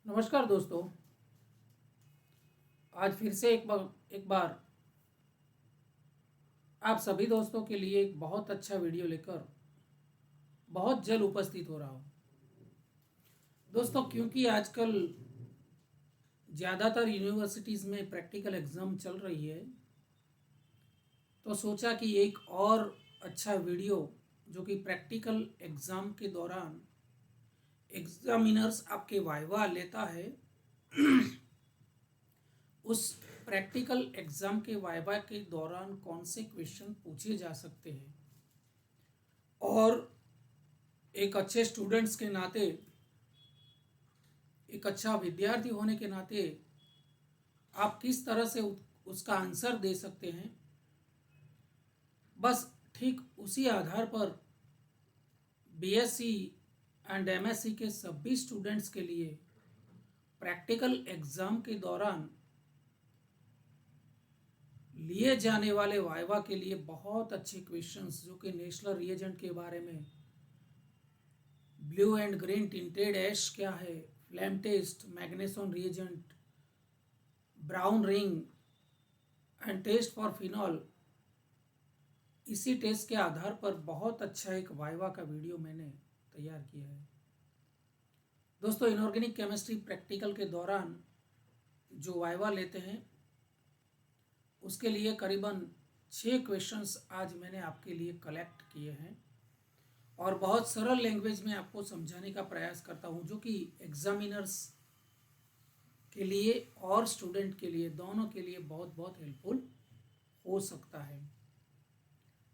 नमस्कार दोस्तों। आज फिर से एक बार आप सभी दोस्तों के लिए एक बहुत अच्छा वीडियो लेकर बहुत जल्द उपस्थित हो रहा हूँ। दोस्तों, क्योंकि आजकल ज़्यादातर यूनिवर्सिटीज़ में प्रैक्टिकल एग्ज़ाम चल रही है, तो सोचा कि एक और अच्छा वीडियो जो कि प्रैक्टिकल एग्ज़ाम के दौरान एग्जामिनर्स आपके वाइवा लेता है, उस प्रैक्टिकल एग्ज़ाम के वाइवा के दौरान कौन से क्वेश्चन पूछे जा सकते हैं और एक अच्छे स्टूडेंट्स के नाते, एक अच्छा विद्यार्थी होने के नाते आप किस तरह से उसका आंसर दे सकते हैं। बस ठीक उसी आधार पर बीएससी एंड एमएससी के सभी स्टूडेंट्स के लिए प्रैक्टिकल एग्ज़ाम के दौरान लिए जाने वाले वाइवा के लिए बहुत अच्छे क्वेश्चंस, जो कि नेशनल रिएजेंट के बारे में, blue and green tinted ash क्या है, flame test, magneson reagent, brown ring and test for phenol, इसी टेस्ट के आधार पर बहुत अच्छा एक वाइवा का वीडियो मैंने तैयार किया है। दोस्तों, इनऑर्गेनिक केमिस्ट्री प्रैक्टिकल के दौरान जो वाइवा लेते हैं उसके लिए करीबन 6 क्वेश्चंस आज मैंने आपके लिए कलेक्ट किए हैं और बहुत सरल लैंग्वेज में आपको समझाने का प्रयास करता हूं, जो कि एग्जामिनर्स के लिए और स्टूडेंट के लिए, दोनों के लिए बहुत बहुत हेल्पफुल हो सकता है।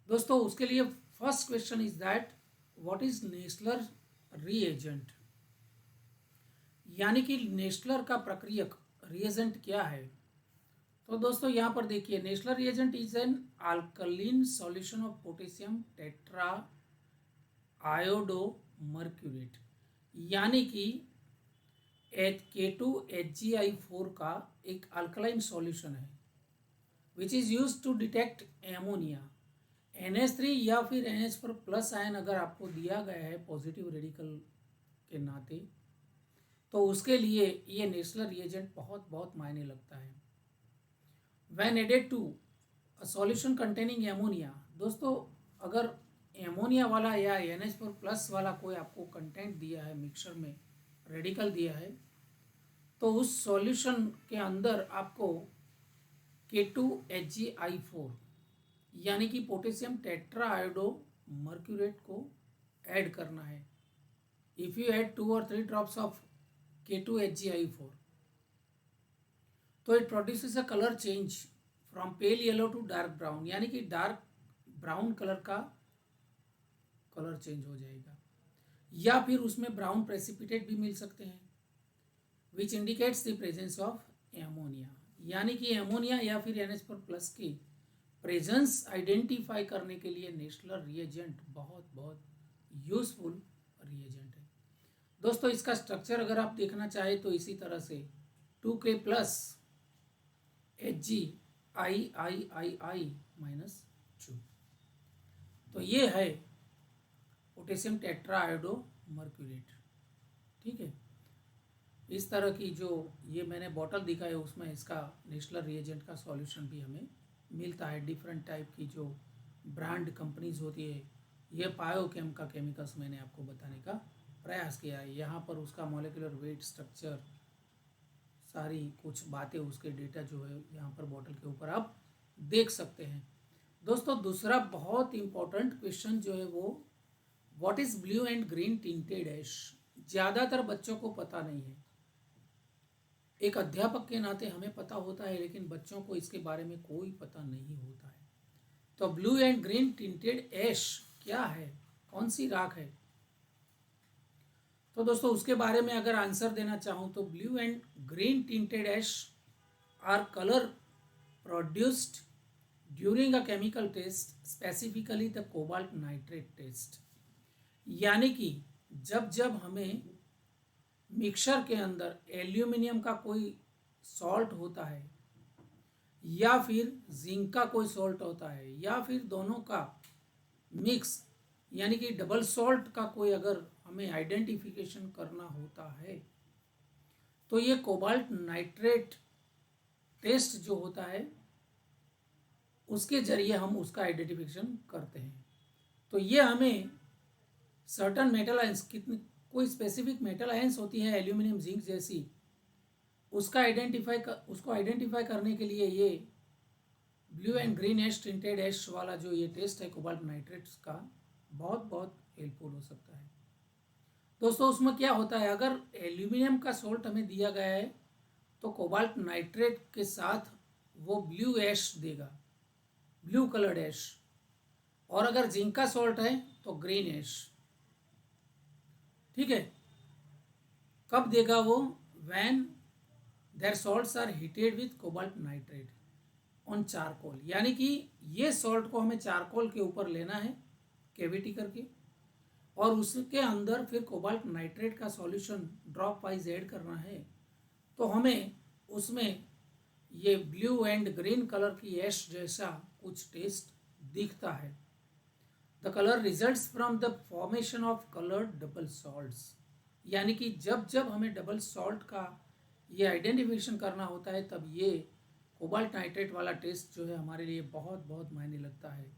दोस्तों, उसके लिए first question is that what is Nessler reagent, यानी कि नेस्लर का प्रक्रियक रिएजेंट क्या है। तो दोस्तों, यहाँ पर देखिए, Nessler reagent is an alkaline solution of potassium tetra iodo mercurate, यानी कि K2HgI4 का एक अल्कलाइन सॉल्यूशन है which is use to detect ammonia. NH3 या फिर NH4 प्लस आयन अगर आपको दिया गया है पॉजिटिव रेडिकल के नाते, तो उसके लिए ये नेस्लर रिएजेंट बहुत बहुत मायने लगता है। When added to a solution containing ammonia, दोस्तों अगर एमोनिया वाला या NH4 प्लस वाला कोई आपको कंटेंट दिया है, मिक्सचर में रेडिकल दिया है, तो उस सॉल्यूशन के अंदर आपको K2HgI4 यानी कि पोटेशियम टेट्रा आयोडो मर्क्यूरेट को ऐड करना है। If you add 2 or 3 drops of K2HgI4, तो it produces a colour change from pale yellow to dark brown, यानी कि डार्क ब्राउन कलर का कलर चेंज हो जाएगा, या फिर उसमें ब्राउन प्रेसिपिटेट भी मिल सकते हैं which indicates the presence of ammonia, यानी कि एमोनिया या फिर NH4 प्लस की प्रेजेंस आइडेंटिफाई करने के लिए नेस्लर रिएजेंट बहुत बहुत यूजफुल रिएजेंट है। दोस्तों, इसका स्ट्रक्चर अगर आप देखना चाहें तो इसी तरह से 2K प्लस HgI-II-2, तो ये है पोटेशियम टेट्रा आयोडो मर्क्यूरेट। ठीक है, इस तरह की जो ये मैंने बॉटल दिखाई है उसमें इसका नेस्लर रिएजेंट का सॉल्यूशन भी हमें मिलता है। डिफरेंट टाइप की जो ब्रांड कंपनीज होती है, ये बायोकेम का केमिकल्स मैंने आपको बताने का प्रयास किया है। यहाँ पर उसका मॉलिक्यूलर वेट, स्ट्रक्चर, सारी कुछ बातें, उसके डेटा जो है यहाँ पर बॉटल के ऊपर आप देख सकते हैं। दोस्तों, दूसरा बहुत इंपॉर्टेंट क्वेश्चन जो है वो what is blue and green tinted ash, ज़्यादातर बच्चों को पता नहीं है। एक अध्यापक के नाते हमें पता होता है, लेकिन बच्चों को इसके बारे में कोई पता नहीं होता है। तो blue and green tinted ash क्या है, कौन सी राख है। तो दोस्तों, उसके बारे में अगर आंसर देना चाहूँ तो blue and green tinted ash are colour produced during a chemical test, specifically the cobalt nitrate test, यानी कि जब जब हमें मिक्सचर के अंदर एल्यूमिनियम का कोई सॉल्ट होता है या फिर जिंक का कोई सॉल्ट होता है या फिर दोनों का मिक्स, यानी कि डबल सॉल्ट का कोई अगर हमें आइडेंटिफिकेशन करना होता है, तो ये कोबाल्ट नाइट्रेट टेस्ट जो होता है उसके जरिए हम उसका आइडेंटिफिकेशन करते हैं। तो ये हमें सर्टन मेटल आयंस, कितनी कोई स्पेसिफिक मेटल आयंस होती है एल्यूमिनियम जिंक जैसी, उसको आइडेंटिफाई करने के लिए ये blue and green ash tinted ash वाला जो ये टेस्ट है कोबाल्ट नाइट्रेट्स का, बहुत बहुत हेल्पफुल हो सकता है। दोस्तों उसमें क्या होता है, अगर एल्यूमिनियम का सोल्ट हमें दिया गया है तो कोबाल्ट नाइट्रेट के साथ वो ब्लू एश देगा, ब्लू कलर्ड एश, और अगर जिंक का सोल्ट है तो ग्रीन एश। ठीक है, कब देगा वो, when their salts are heated with cobalt nitrate on charcoal, यानी कि ये सॉल्ट को हमें चारकोल के ऊपर लेना है कैविटी करके, और उसके अंदर फिर कोबाल्ट नाइट्रेट का सॉल्यूशन ड्रॉप वाइज ऐड करना है। तो हमें उसमें ये ब्लू एंड ग्रीन कलर की ऐश जैसा कुछ टेस्ट दिखता है। The colour results from the formation of coloured double salts, यानी कि जब जब हमें डबल सॉल्ट का ये आइडेंटिफिकेशन करना होता है तब ये कोबाल्ट नाइट्रेट वाला टेस्ट जो है हमारे लिए बहुत बहुत मायने लगता है,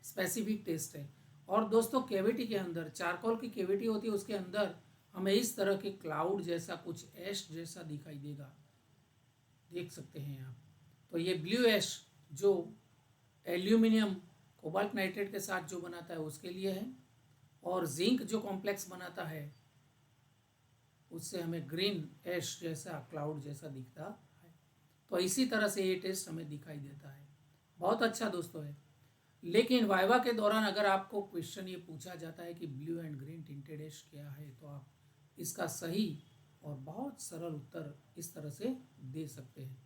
स्पेसिफिक टेस्ट है। और दोस्तों कैविटी के अंदर, चारकोल की कैविटी होती है, उसके अंदर हमें इस तरह के क्लाउड जैसा कुछ ऐश जैसा दिखाई देगा, देख सकते हैं आप। तो ये ब्लू ऐश जो एल्यूमिनियम कोबाल्ट नाइट्रेट के साथ जो बनाता है उसके लिए है, और जिंक जो कॉम्प्लेक्स बनाता है उससे हमें ग्रीन ऐश जैसा क्लाउड जैसा दिखता है। तो इसी तरह से ये टेस्ट हमें दिखाई देता है। बहुत अच्छा दोस्तों है। लेकिन वाइवा के दौरान अगर आपको क्वेश्चन ये पूछा जाता है कि blue and green tinted ash क्या है, तो आप इसका सही और बहुत सरल उत्तर इस तरह से दे सकते हैं।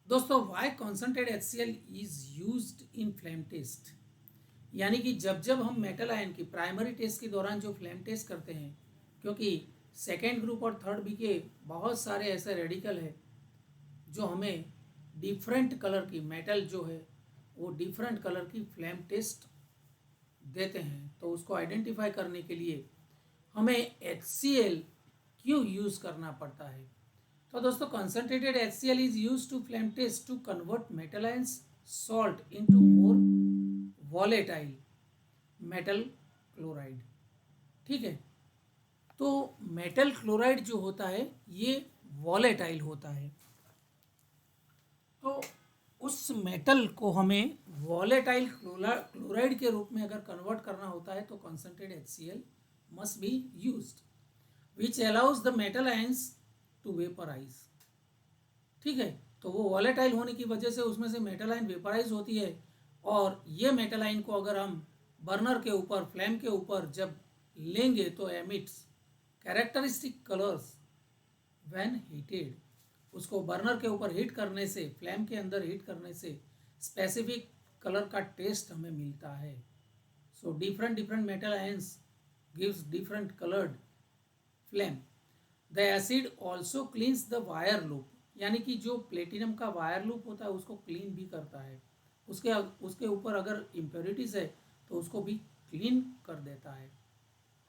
दोस्तों why concentrated HCl is used in flame test, यानी कि जब जब हम मेटल आयन की प्राइमरी टेस्ट के दौरान जो फ्लेम टेस्ट करते हैं, क्योंकि सेकेंड ग्रुप और थर्ड बी के बहुत सारे ऐसे रेडिकल है जो हमें डिफरेंट कलर की मेटल जो है वो डिफरेंट कलर की फ्लेम टेस्ट देते हैं, तो उसको आइडेंटिफाई करने के लिए हमें HCl क्यों यूज़ करना पड़ता है। तो दोस्तों concentrated HCl is used to flame test to convert metal ions salt into more volatile metal chloride. ठीक है, तो मेटल क्लोराइड जो होता है ये वॉलेटाइल होता है, तो उस मेटल को हमें वॉलेटाइल क्लोराइड के रूप में अगर कन्वर्ट करना होता है तो concentrated HCl must be used, which allows the metal ions to vaporise. ठीक है, तो वो वॉलेटाइल होने की वजह से उसमें से मेटल आयन वेपराइज होती है, और ये मेटल आयन को अगर हम बर्नर के ऊपर, फ्लेम के ऊपर जब लेंगे तो emits characteristic colours when heated. उसको बर्नर के ऊपर हीट करने से, फ्लेम के अंदर हीट करने से स्पेसिफिक कलर का टेस्ट हमें मिलता है। So different different metal ions gives different coloured flame. The acid also cleans the wire loop, यानी कि जो प्लेटिनम का वायर लूप होता है उसको क्लीन भी करता है, उसके ऊपर अगर इम्प्योरिटीज है तो उसको भी क्लीन कर देता है।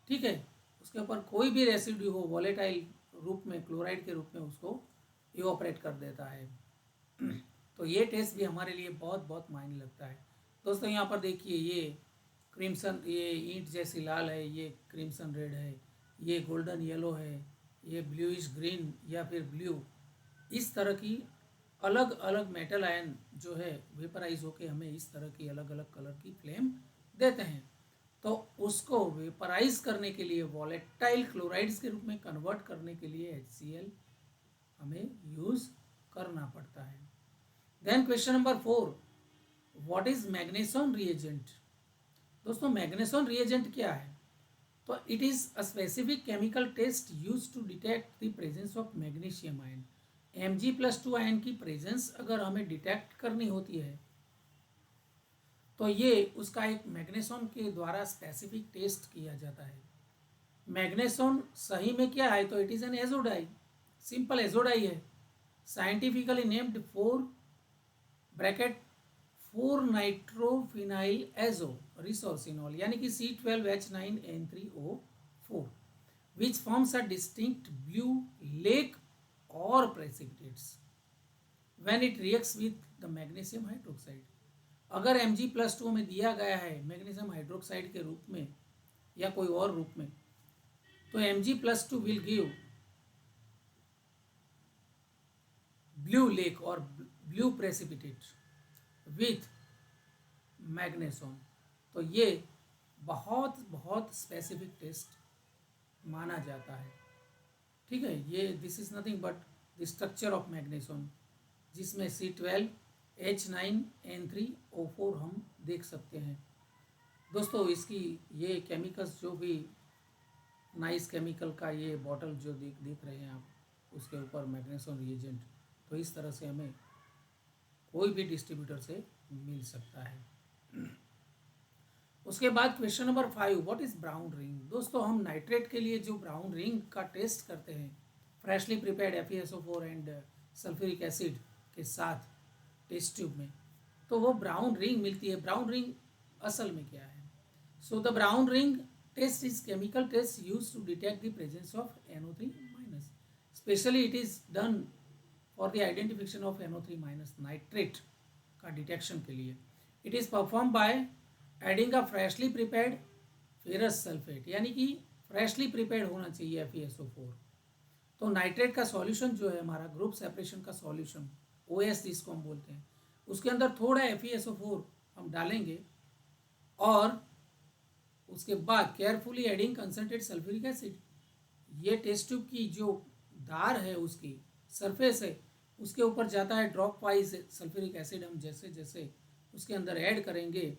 ठीक है, उसके ऊपर कोई भी रेसिड्यू हो वॉलेटाइल रूप में, क्लोराइड के रूप में, उसको इवोपरेट कर देता है। तो ये टेस्ट भी हमारे लिए बहुत बहुत मायने लगता है। दोस्तों यहाँ पर देखिए, ये क्रिम्सन, ये ईंट जैसी लाल है, ये क्रिम्सन रेड है, ये गोल्डन येलो है, ये ब्लूइश ग्रीन या फिर ब्लू, इस तरह की अलग अलग मेटल आयन जो है वेपराइज होके हमें इस तरह की अलग अलग कलर की फ्लेम देते हैं। तो उसको वेपराइज करने के लिए, वॉलेटाइल क्लोराइड्स के रूप में कन्वर्ट करने के लिए HCl हमें यूज करना पड़ता है। Then question number 4, what is magneson reagent. दोस्तों मैग्नेसॉन रिएजेंट क्या है, तो it is a specific chemical test use to detect the presence of magnesium ion. Mg+2 ion की प्रेजेंस अगर हमें डिटेक्ट करनी होती है तो ये उसका एक मैग्नेसॉन के द्वारा स्पेसिफिक टेस्ट किया जाता है। मैग्नेसॉन सही में क्या है, तो it is an azo dye, simple azo dye है, scientifically named 4 nitrophenyl azo resorcinol, यानी कि C12H9N3O4, which forms a distinct blue lake or precipitates when it reacts with the magnesium hydroxide. अगर Mg+2 में दिया गया है मैग्नीशियम हाइड्रोक्साइड के रूप में या कोई और रूप में, तो Mg+2 will give blue lake और ब्लू प्रेसिपिटेट विथ मैग्नेशियम। तो ये बहुत बहुत स्पेसिफिक टेस्ट माना जाता है। ठीक है, ये this is nothing but the structure of magnesium, जिसमें C12H9N3O4 हम देख सकते हैं। दोस्तों इसकी ये केमिकल्स जो भी नाइस केमिकल का ये बॉटल जो देख रहे हैं आप, उसके ऊपर मैग्नीशियम रिएजेंट, तो इस तरह से हमें कोई भी डिस्ट्रीब्यूटर से मिल सकता है। उसके बाद question number 5, what is brown ring. दोस्तों हम नाइट्रेट के लिए जो ब्राउन रिंग का टेस्ट करते हैं freshly prepared FeSO4 and sulphuric acid के साथ टेस्ट ट्यूब में, तो वो ब्राउन रिंग मिलती है। ब्राउन रिंग असल में क्या है? So the brown ring test is chemical test use to detect the presence of NO3-। Specially it is done for the identification of NO3- nitrate का डिटेक्शन के लिए। It is perform by adding a freshly prepared ferrous sulphate, यानी कि freshly prepared होना चाहिए FeSO4। तो nitrate का solution जो है हमारा ग्रुप सेपरेशन का सॉल्यूशन OS जिसको हम बोलते हैं, उसके अंदर थोड़ा FeSO4 हम डालेंगे और उसके बाद carefully adding concentrate sulphuric acid. ये टेस्ट ट्यूब की जो धार है, उसकी सरफेस है, उसके ऊपर जाता है ड्रॉप वाइज सल्फ्यूरिक एसिड। हम जैसे जैसे उसके अंदर ऐड करेंगे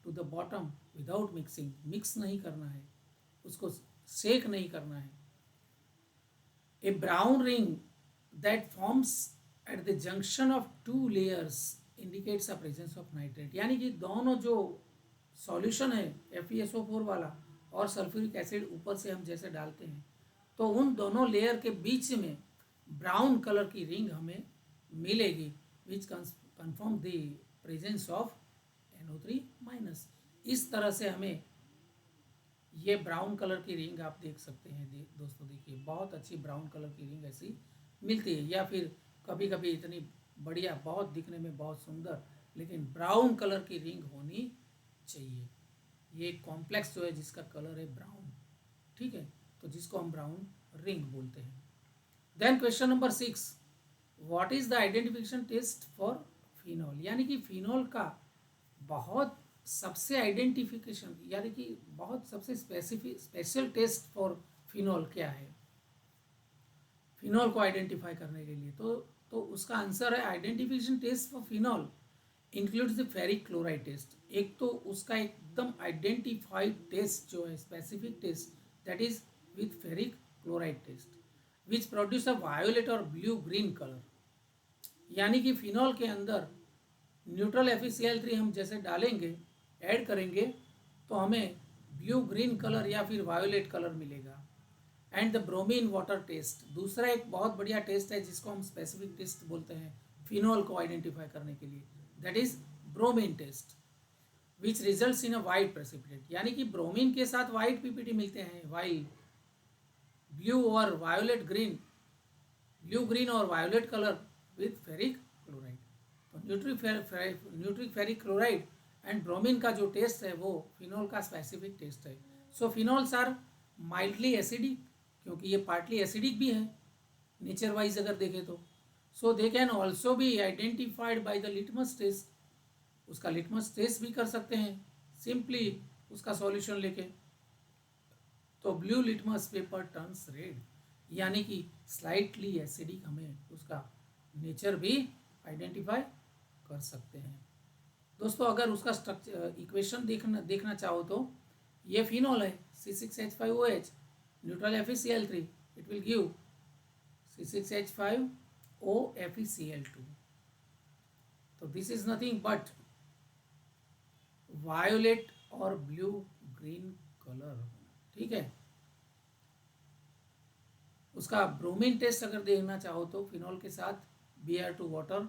to the bottom without mixing, mix नहीं करना है, उसको सेक नहीं करना है। A brown ring that forms at the junction of two layers indicates a presence of nitrate, यानी कि दोनों जो सॉल्यूशन है FeSO4 वाला और सल्फ्यूरिक एसिड ऊपर से हम जैसे डालते हैं, तो उन दोनों लेयर के बीच में ब्राउन कलर की रिंग हमें मिलेगी, which confirm the presence of NO3-। इस तरह से हमें ये ब्राउन कलर की रिंग आप देख सकते हैं। दोस्तों देखिए, बहुत अच्छी ब्राउन कलर की रिंग ऐसी मिलती है, या फिर कभी कभी इतनी बढ़िया, बहुत दिखने में बहुत सुंदर, लेकिन ब्राउन कलर की रिंग होनी चाहिए। ये कॉम्प्लेक्स जो है जिसका कलर है ब्राउन, ठीक है, तो जिसको हम ब्राउन रिंग बोलते हैं। Then question number 6, what is the identification test for phenol, यानी कि फिनॉल का बहुत सबसे आइडेंटिफिकेशन, यानी कि बहुत सबसे स्पेशल टेस्ट फॉर फिनॉल क्या है फिनॉल को आइडेंटिफाई करने के लिए? तो उसका आंसर है identification test for phenol includes the ferric chloride test. एक तो उसका एकदम आइडेंटिफाइड टेस्ट जो है specific test, that is with ferric chloride test which produce a violet और ब्लू ग्रीन कलर। यानी कि फिनॉल के अंदर न्यूट्रल FeCl3 हम जैसे डालेंगे, ऐड करेंगे, तो हमें ब्लू ग्रीन कलर या फिर वायोलेट कलर मिलेगा। And the bromine water test, दूसरा एक बहुत बढ़िया टेस्ट है जिसको हम स्पेसिफिक टेस्ट बोलते हैं फिनॉल को आइडेंटिफाई करने के लिए, that is bromine test which results in a white precipitate. यानी कि ब्रोमीन के साथ वाइट PPT मिलते हैं, वाइट ब्लू और वायोलेट ग्रीन, ब्लू ग्रीन और violet colour with ferric chloride. तो neutral ferric chloride and bromine का जो टेस्ट है वो फिनॉल का स्पेसिफिक टेस्ट है। सो फिनॉल्स आर माइल्डली एसिडिक, क्योंकि ये पार्टली एसिडिक भी है नेचर वाइज अगर देखें तो। So they can also be identified by the litmus test, उसका लिटमस टेस्ट भी कर सकते हैं सिंपली उसका सॉल्यूशन लेके। तो blue litmus paper turns red, यानी कि स्लाइटली एसिडिक हमें उसका नेचर भी आइडेंटिफाई कर सकते हैं। दोस्तों अगर उसका स्ट्रक्चर इक्वेशन देखना चाहो तो ये फिनॉल है C6H5OH, neutral FeCl3, it will give C6H5O FeCl2। तो this is nothing but violet और ब्लू ग्रीन कलर, ठीक है। उसका ब्रोमीन टेस्ट अगर देखना चाहो तो फिनॉल के साथ Br2 वाटर,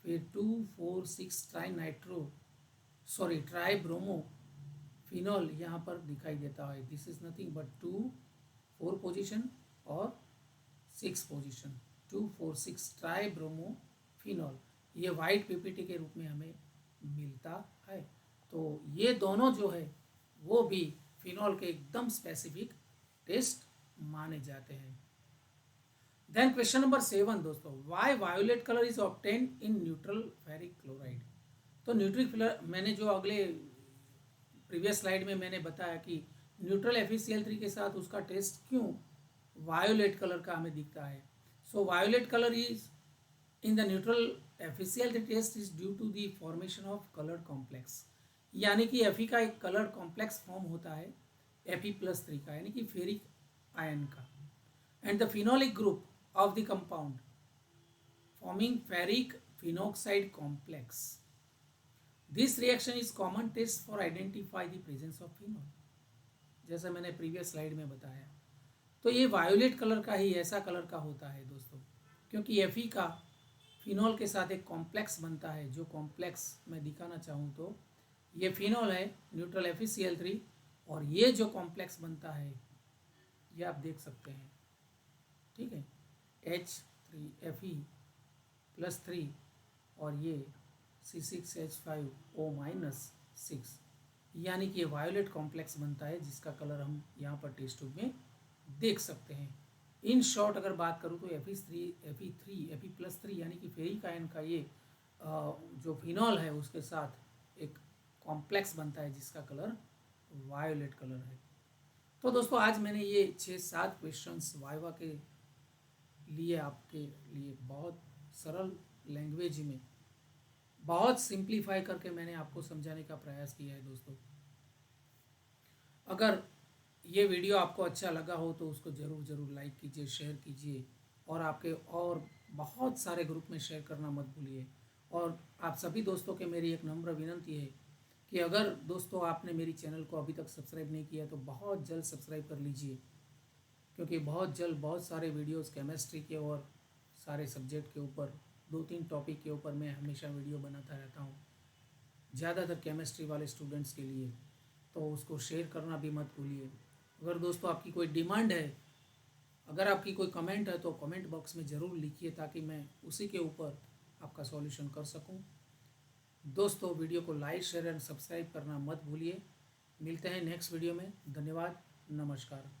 फिर 2,4,6 ट्राई ब्रोमो फिनॉल यहाँ पर दिखाई देता है। This is nothing but 2, 4 position और 6 पोजीशन, 2,4,6 ट्राई ब्रोमोफिनॉल, ये वाइट पीपीटी के रूप में हमें मिलता है। तो ये दोनों जो है वो भी फिनॉल के एकदम स्पेसिफिक टेस्ट माने जाते हैं। देन क्वेश्चन नंबर 7 दोस्तों, why violet colour is obtain in neutral ferric chloride. तो न्यूट्रल मैंने जो अगले प्रीवियस स्लाइड में मैंने बताया कि न्यूट्रल FeCl3 के साथ उसका टेस्ट क्यों वायोलेट कलर का हमें दिखता है। So violet colour is in the neutral FeCl3 test is due to the formation of colour complex, यानी कि Fe का एक कलर कॉम्प्लेक्स फॉर्म होता है Fe+3 का, यानी कि फेरिक आयन का, and the phenolic group of the compound forming ferric phenoxide complex. This reaction is common test for identify the presence of phenol, जैसा मैंने प्रीवियस स्लाइड में बताया। तो ये वायोलेट कलर का ही ऐसा कलर का होता है दोस्तों, क्योंकि Fe का फिनॉल के साथ एक कॉम्प्लेक्स बनता है, जो कॉम्प्लेक्स मैं दिखाना चाहूँ तो ये फिनॉल है न्यूट्रल FeCl3, और ये जो कॉम्प्लेक्स बनता है ये आप देख सकते हैं, ठीक है, H3Fe+3 और ये C6H5O-6, यानी कि ये वायोलेट कॉम्प्लेक्स बनता है जिसका कलर हम यहाँ पर टेस्ट ट्यूब में देख सकते हैं। इन शॉर्ट अगर बात करूँ तो Fe+3 यानी कि फेरिक आयन का ये जो फिनॉल है उसके साथ एक कॉम्प्लेक्स बनता है जिसका कलर वायोलेट कलर है। तो दोस्तों आज मैंने ये 6-7 क्वेश्चंस वाइवा के लिए आपके लिए बहुत सरल लैंग्वेज में बहुत सिंप्लीफाई करके मैंने आपको समझाने का प्रयास किया है दोस्तों। अगर ये वीडियो आपको अच्छा लगा हो तो उसको ज़रूर लाइक कीजिए, शेयर कीजिए, और आपके और बहुत सारे ग्रुप में शेयर करना मत भूलिए। और आप सभी दोस्तों के मेरी एक नम्र विनंती है कि अगर दोस्तों आपने मेरी चैनल को अभी तक सब्सक्राइब नहीं किया तो बहुत जल्द सब्सक्राइब कर लीजिए, क्योंकि बहुत जल्द बहुत सारे वीडियोस केमिस्ट्री के और सारे सब्जेक्ट के ऊपर 2-3 टॉपिक के ऊपर मैं हमेशा वीडियो बनाता रहता हूँ, ज़्यादातर केमिस्ट्री वाले स्टूडेंट्स के लिए। तो उसको शेयर करना भी मत भूलिए। अगर दोस्तों आपकी कोई डिमांड है, अगर आपकी कोई कमेंट है तो कमेंट बॉक्स में ज़रूर लिखिए ताकि मैं उसी के ऊपर आपका सॉल्यूशन कर सकूं। दोस्तों वीडियो को लाइक, शेयर एंड सब्सक्राइब करना मत भूलिए। मिलते हैं नेक्स्ट वीडियो में। धन्यवाद, नमस्कार।